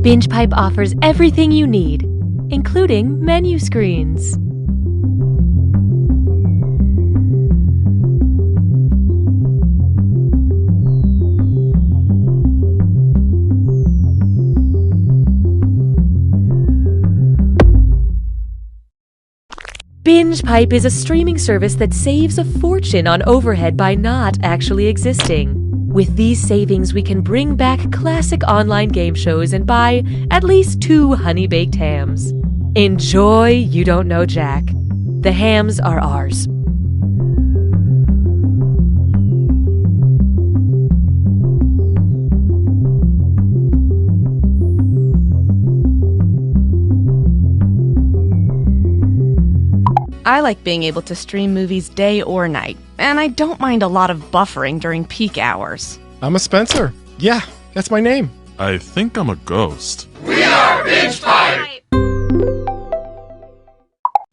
BingePipe offers everything you need, including menu screens. BingePipe is a streaming service that saves a fortune on overhead by not actually existing. With these savings, we can bring back classic online game shows and buy at least 2 honey-baked hams. Enjoy You Don't Know Jack. The hams are ours. I like being able to stream movies day or night, and I don't mind a lot of buffering during peak hours. I'm a Spencer. Yeah, that's my name. I think I'm a ghost. We are BingePipe!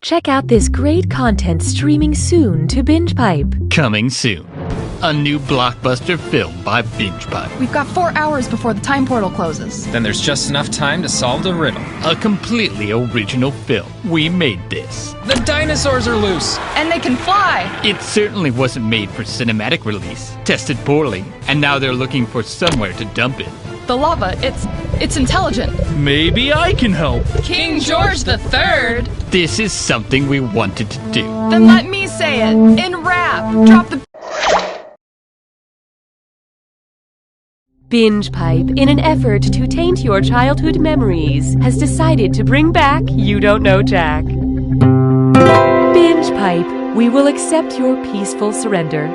Check out this great content streaming soon to BingePipe. Coming soon. A new blockbuster film by BingePipe. We've got 4 hours before the time portal closes. Then there's just enough time to solve the riddle. A completely original film. We made this. The dinosaurs are loose! And they can fly! It certainly wasn't made for cinematic release. Tested poorly, and now they're looking for somewhere to dump it. The lava, it's intelligent. Maybe I can help. King George III! This is something we wanted to do. Then let me say it, in rap. Drop the... BingePipe, in an effort to taint your childhood memories, has decided to bring back You Don't Know Jack. BingePipe, we will accept your peaceful surrender.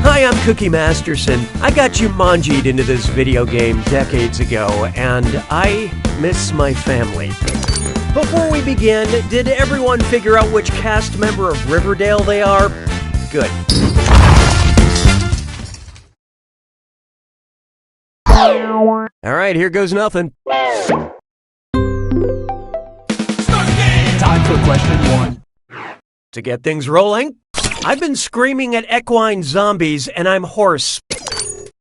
Hi, I'm Cookie Masterson. I got Jumanji'd into this video game decades ago, and I miss my family. Before we begin, did everyone figure out which cast member of Riverdale they are? Good. Alright, here goes nothing. Time for question 1. To get things rolling, I've been screaming at equine zombies and I'm hoarse.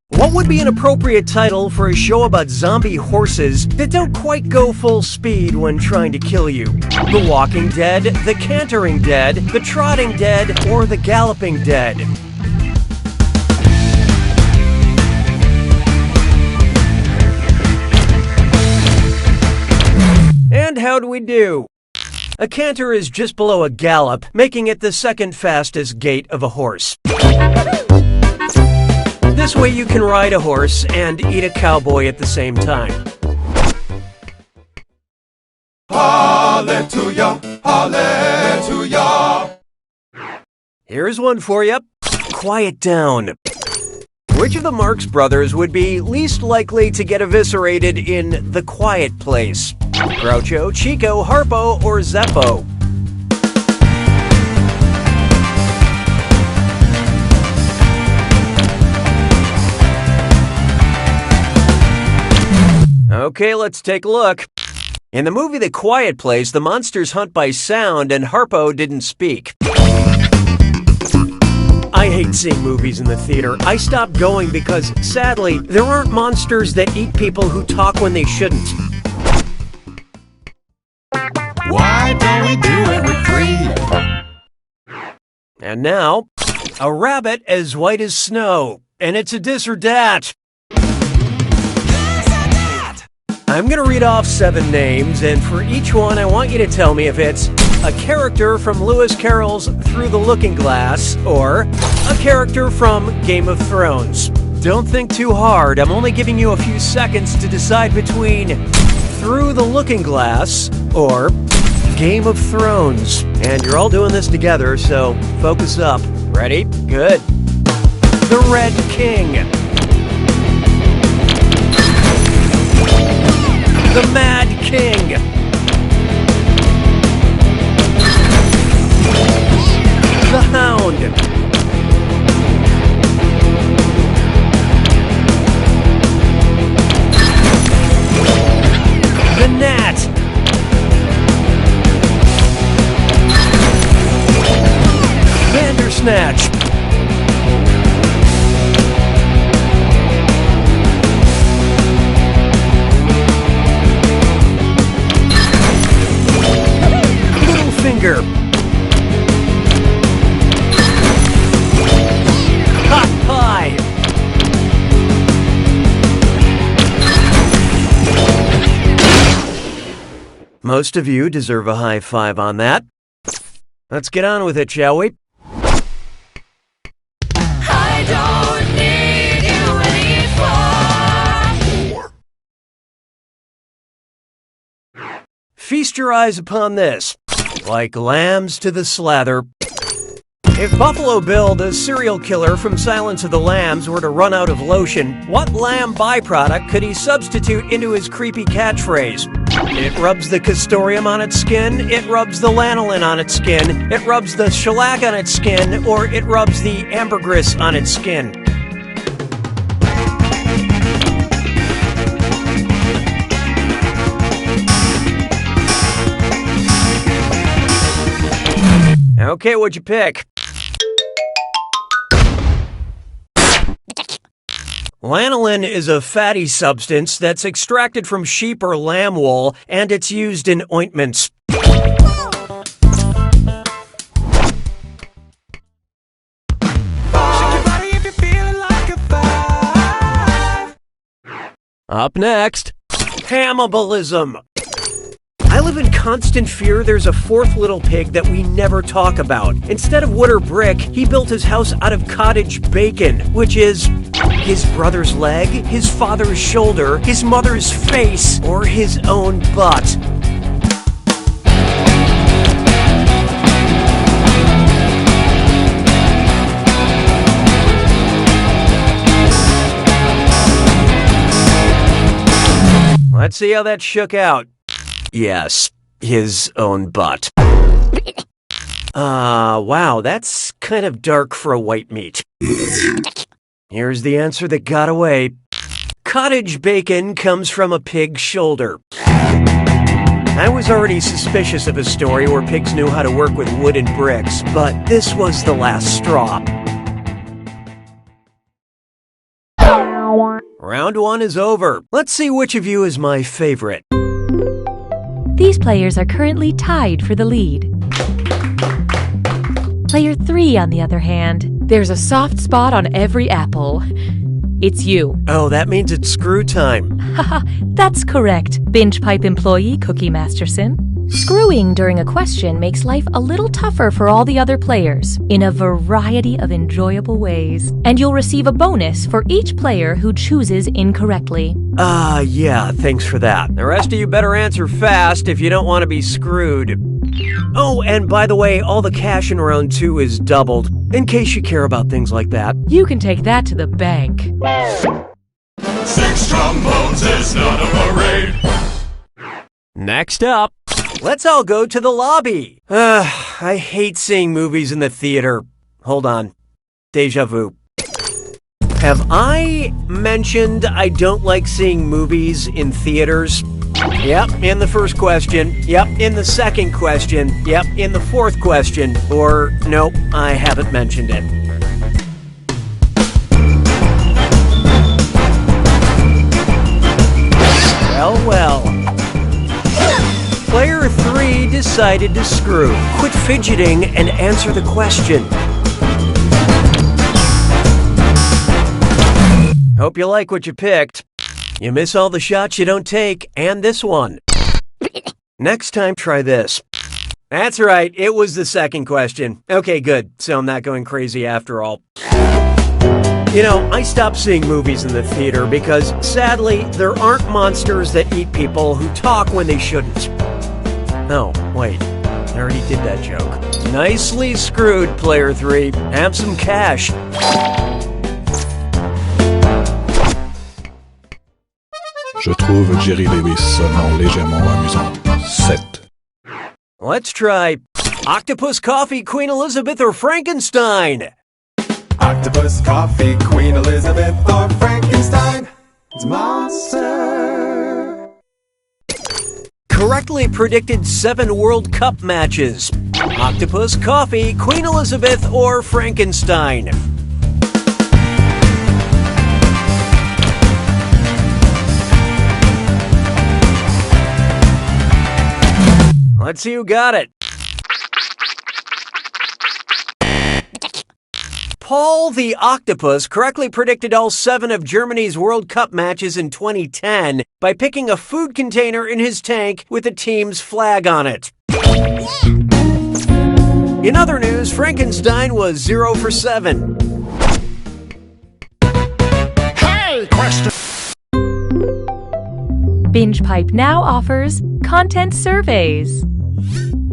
What would be an appropriate title for a show about zombie horses that don't quite go full speed when trying to kill you? The Walking Dead, The Cantering Dead, The Trotting Dead, or The Galloping Dead? And how do we do? A canter is just below a gallop, making it the second fastest gait of a horse. This way you can ride a horse and eat a cowboy at the same time. Hallelujah, hallelujah. Here's one for you. Quiet down. Which of the Marx Brothers would be least likely to get eviscerated in The Quiet Place? Groucho, Chico, Harpo, or Zeppo? Okay, let's take a look. In the movie The Quiet Place, the monsters hunt by sound and Harpo didn't speak. I hate seeing movies in the theater. I stopped going because, sadly, there aren't monsters that eat people who talk when they shouldn't. Why don't we do it with 3? And now, a rabbit as white as snow. And it's a dis or dat. I'm gonna read off 7 names, and for each one I want you to tell me if it's a character from Lewis Carroll's Through the Looking Glass, or a character from Game of Thrones. Don't think too hard, I'm only giving you a few seconds to decide between Through the Looking Glass or Game of Thrones. And you're all doing this together, so focus up. Ready? Good. The Red King. The Mad King. The Hound. The Gnat. Bandersnatch. Most of you deserve a high five on that. Let's get on with it, shall we? I don't need you anymore. Feast your eyes upon this. Like lambs to the slather. If Buffalo Bill, the serial killer from Silence of the Lambs, were to run out of lotion, what lamb byproduct could he substitute into his creepy catchphrase? It rubs the castoreum on its skin, it rubs the lanolin on its skin, it rubs the shellac on its skin, or it rubs the ambergris on its skin. Okay, what'd you pick? Lanolin is a fatty substance that's extracted from sheep or lamb wool, and it's used in ointments. Up next, cannibalism. I live in constant fear there's a fourth little pig that we never talk about. Instead of wood or brick, he built his house out of cottage bacon, which is his brother's leg, his father's shoulder, his mother's face, or his own butt. Let's see how that shook out. Yes, his own butt. Wow, that's kind of dark for a white meat. Here's the answer that got away. Cottage bacon comes from a pig's shoulder. I was already suspicious of a story where pigs knew how to work with wood and bricks, but this was the last straw. Round one is over. Let's see which of you is my favorite. These players are currently tied for the lead. Player 3, on the other hand, there's a soft spot on every apple. It's you. Oh, that means it's screw time. Haha, that's correct, binge pipe employee Cookie Masterson. Screwing during a question makes life a little tougher for all the other players in a variety of enjoyable ways. And you'll receive a bonus for each player who chooses incorrectly. Yeah, thanks for that. The rest of you better answer fast if you don't want to be screwed. Oh, and by the way, all the cash in round 2 is doubled, in case you care about things like that. You can take that to the bank. 6 trombones is not a parade. Next up, let's all go to the lobby. I hate seeing movies in the theater. Hold on. Deja vu. Have I mentioned I don't like seeing movies in theaters? Yep, in the first question. Yep, in the second question. Yep, in the fourth question. Or, nope, I haven't mentioned it. Well. Player 3 decided to screw. Quit fidgeting and answer the question. Hope you like what you picked. You miss all the shots you don't take, and this one. Next time, try this. That's right, it was the second question. Okay, good, so I'm not going crazy after all. You know, I stopped seeing movies in the theater because, sadly, there aren't monsters that eat people who talk when they shouldn't. Oh, wait, I already did that joke. Nicely screwed, player 3. Have some cash. Je trouve Jerry Lewis seulement légèrement amusant. 7. Let's try Octopus Coffee, Queen Elizabeth, or Frankenstein. Octopus, coffee, Queen Elizabeth, or Frankenstein. It's a monster. Correctly predicted 7 World Cup matches. Octopus, Coffee, Queen Elizabeth, or Frankenstein. Let's see who got it. Paul the Octopus correctly predicted all 7 of Germany's World Cup matches in 2010 by picking a food container in his tank with the team's flag on it. In other news, Frankenstein was 0 for 7. Hey, question! Binge Pipe now offers content surveys.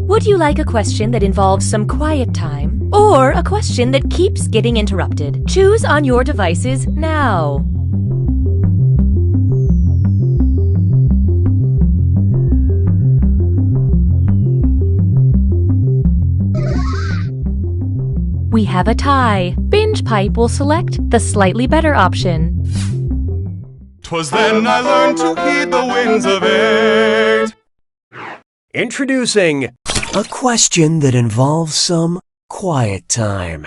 Would you like a question that involves some quiet time, or a question that keeps getting interrupted? Choose on your devices now. We have a tie. Binge Pipe will select the slightly better option. 'Twas then I learned to heed the winds of eight. Introducing a question that involves some quiet time.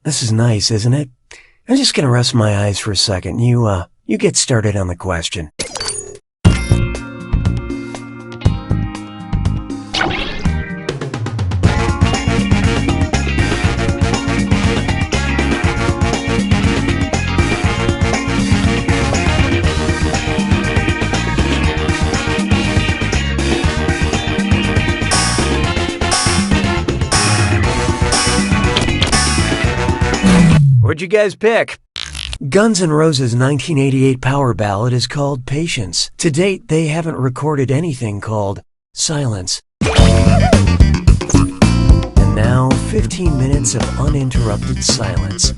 This is nice, isn't it? I'm just gonna rest my eyes for a second. You get started on the question. What'd you guys pick? Guns N' Roses' 1988 power ballad is called Patience. To date, they haven't recorded anything called Silence. And now, 15 minutes of uninterrupted silence.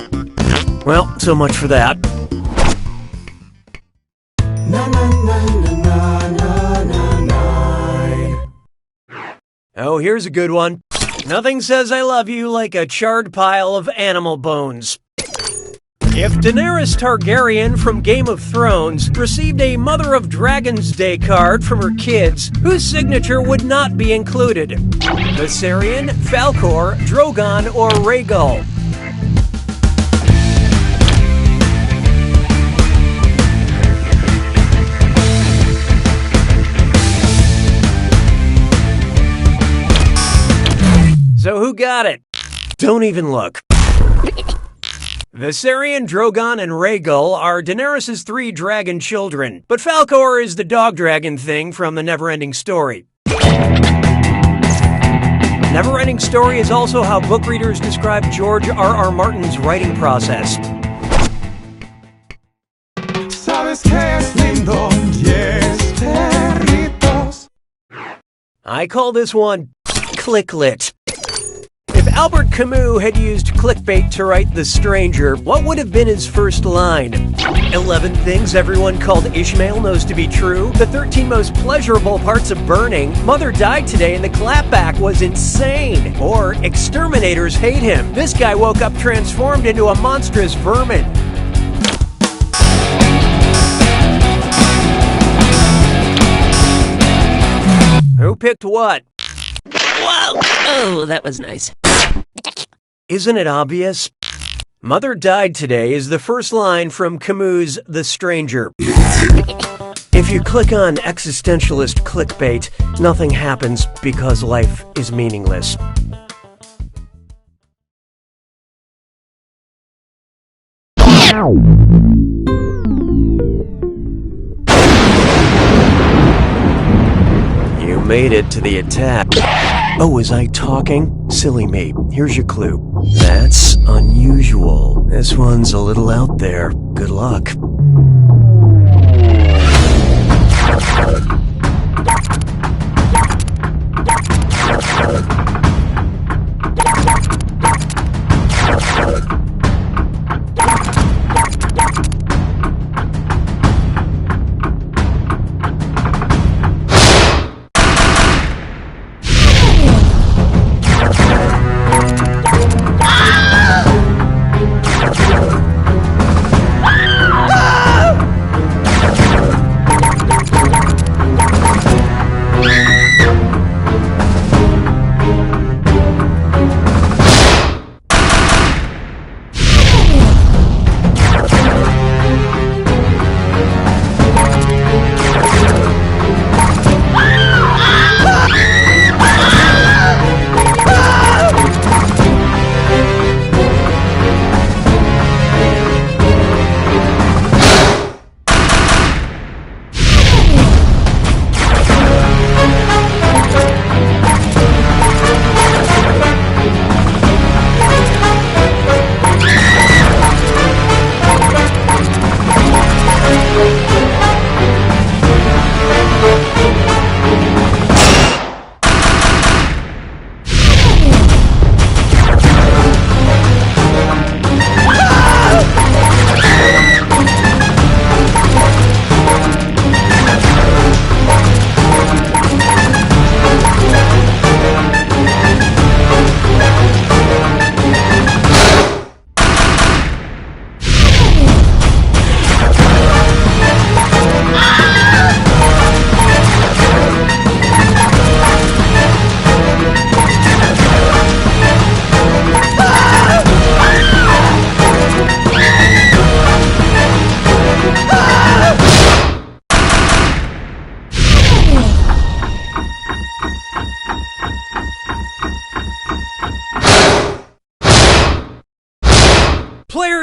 Well, so much for that. Oh, here's a good one. Nothing says I love you like a charred pile of animal bones. If Daenerys Targaryen from Game of Thrones received a Mother of Dragons Day card from her kids, whose signature would not be included? Viserion, Falcor, Drogon, or Rhaegal? So who got it? Don't even look. Viserion, Drogon, and Rhaegal are Daenerys' 3 dragon children, but Falcor is the dog dragon thing from the Neverending Story. Neverending Story is also how book readers describe George R.R. Martin's writing process. Sabes que es lindo, yes, perritos. I call this one Clicklit. If Albert Camus had used clickbait to write The Stranger, what would have been his first line? 11 things everyone called Ishmael knows to be true. The 13 most pleasurable parts of burning. Mother died today and the clapback was insane. Or exterminators hate him. This guy woke up transformed into a monstrous vermin. Who picked what? Whoa! Oh, that was nice. Isn't it obvious? Mother died today is the first line from Camus' The Stranger. If you click on existentialist clickbait, nothing happens because life is meaningless. You made it to the attack. Oh, was I talking? Silly me. Here's your clue. That's unusual. This one's a little out there. Good luck.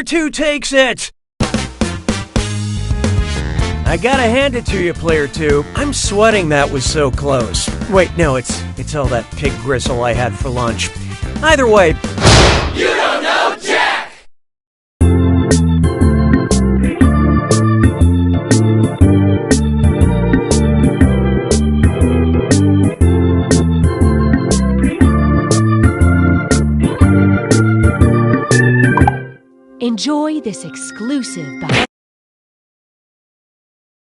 2 takes it! I gotta hand it to you, Player 2. I'm sweating that was so close. Wait, no, it's all that pig gristle I had for lunch. Either way... You don't know Jack! Enjoy this exclusive